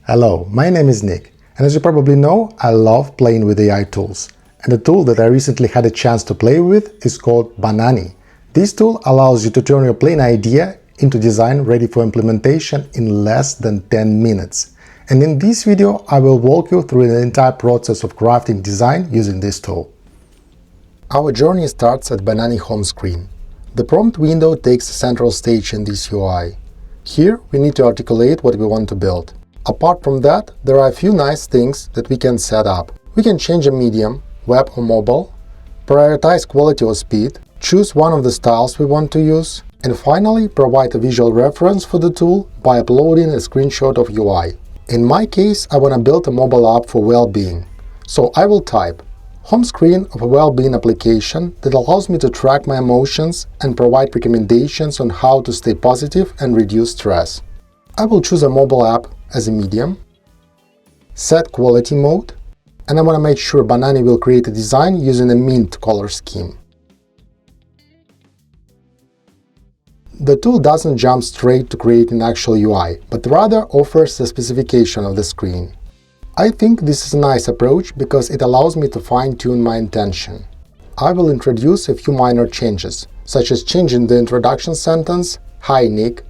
Hello, my name is Nick, and as you probably know, I love playing with AI tools. And the tool that I recently had a chance to play with is called Banani. This tool allows you to turn your plain idea into design ready for implementation in less than 10 minutes. And in this video, I will walk you through the entire process of crafting design using this tool. Our journey starts at Banani home screen. The prompt window takes a central stage in this UI. Here, we need to articulate what we want to build. Apart from that, there are a few nice things that we can set up. We can change a medium, web or mobile, prioritize quality or speed, choose one of the styles we want to use, and finally provide a visual reference for the tool by uploading a screenshot of UI. In my case, I want to build a mobile app for well-being. So I will type home screen of a well-being application that allows me to track my emotions and provide recommendations on how to stay positive and reduce stress. I will choose a mobile app as a medium, set quality mode, and I want to make sure Banani will create a design using a mint color scheme. The tool doesn't jump straight to create an actual UI, but rather offers a specification of the screen. I think this is a nice approach because it allows me to fine-tune my intention. I will introduce a few minor changes, such as changing the introduction sentence, "Hi Nick."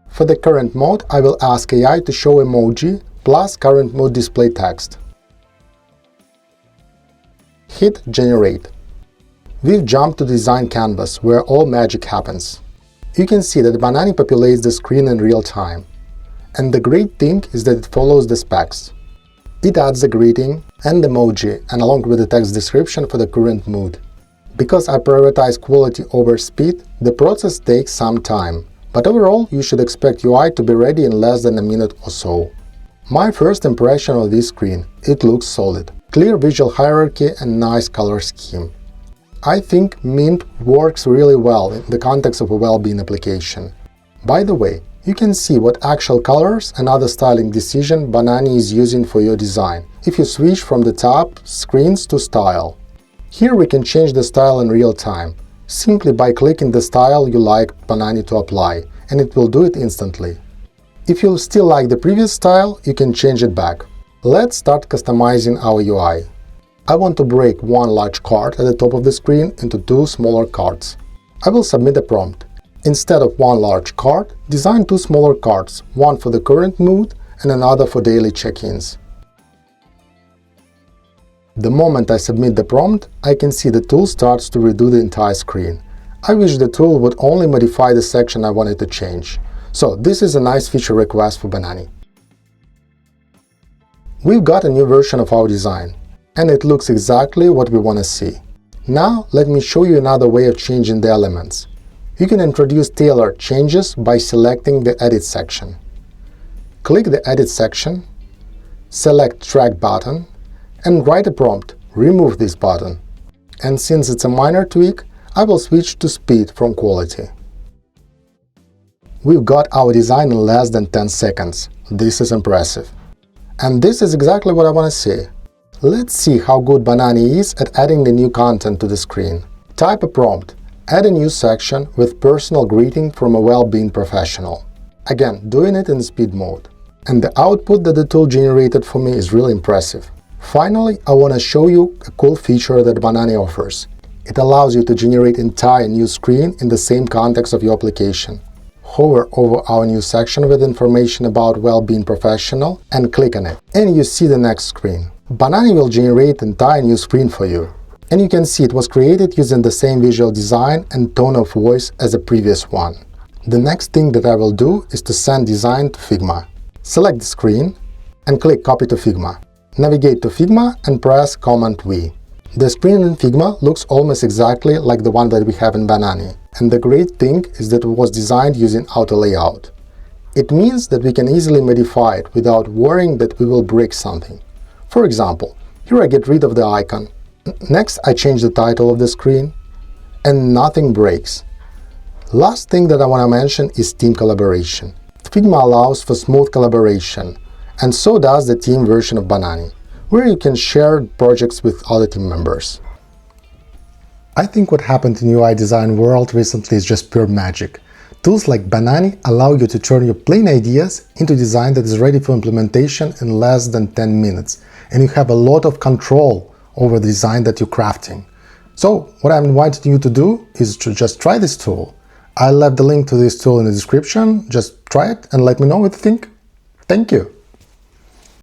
For the current mode, I will ask AI to show emoji plus current mode display text. Hit Generate. We've jumped to design canvas, where all magic happens. You can see that Banani populates the screen in real time. And the great thing is that it follows the specs. It adds the greeting and emoji, and along with the text description for the current mood. Because I prioritize quality over speed, the process takes some time. But overall, you should expect UI to be ready in less than a minute or so. My first impression of this screen: it looks solid. Clear visual hierarchy and nice color scheme. I think mint works really well in the context of a well-being application. By the way, you can see what actual colors and other styling decision Banani is using for your design if you switch from the tab Screens to Style. Here we can change the style in real time, simply by clicking the style you like Banani to apply, and it will do it instantly. If you still like the previous style, you can change it back. Let's start customizing our UI. I want to break one large card at the top of the screen into two smaller cards. I will submit a prompt. Instead of one large card, design two smaller cards, one for the current mood and another for daily check-ins. The moment I submit the prompt, I can see the tool starts to redo the entire screen. I wish the tool would only modify the section I wanted to change. So this is a nice feature request for Banani. We've got a new version of our design, and it looks exactly what we want to see. Now let me show you another way of changing the elements. You can introduce tailored changes by selecting the Edit section. Click the Edit section, select Track button, and write a prompt, remove this button. And since it's a minor tweak, I will switch to speed from quality. We've got our design in less than 10 seconds. This is impressive. And this is exactly what I want to see. Let's see how good Banani is at adding the new content to the screen. Type a prompt, add a new section with personal greeting from a well-being professional. Again, doing it in speed mode. And the output that the tool generated for me is really impressive. Finally, I want to show you a cool feature that Banani offers. It allows you to generate entire new screen in the same context of your application. Hover over our new section with information about well-being professional and click on it, and you see the next screen. Banani will generate an entire new screen for you. And you can see it was created using the same visual design and tone of voice as the previous one. The next thing that I will do is to send design to Figma. Select the screen and click Copy to Figma. Navigate to Figma and press Command-V. The screen in Figma looks almost exactly like the one that we have in Banani, and the great thing is that it was designed using auto layout. It means that we can easily modify it without worrying that we will break something. For example, here I get rid of the icon. Next, I change the title of the screen, and nothing breaks. Last thing that I want to mention is team collaboration. Figma allows for smooth collaboration, and so does the team version of Banani, where you can share projects with other team members. I think what happened in UI design world recently is just pure magic. Tools like Banani allow you to turn your plain ideas into design that is ready for implementation in less than 10 minutes, and you have a lot of control over the design that you're crafting. So what I'm inviting you to do is to just try this tool. I left the link to this tool in the description. Just try it and let me know what you think. Thank you.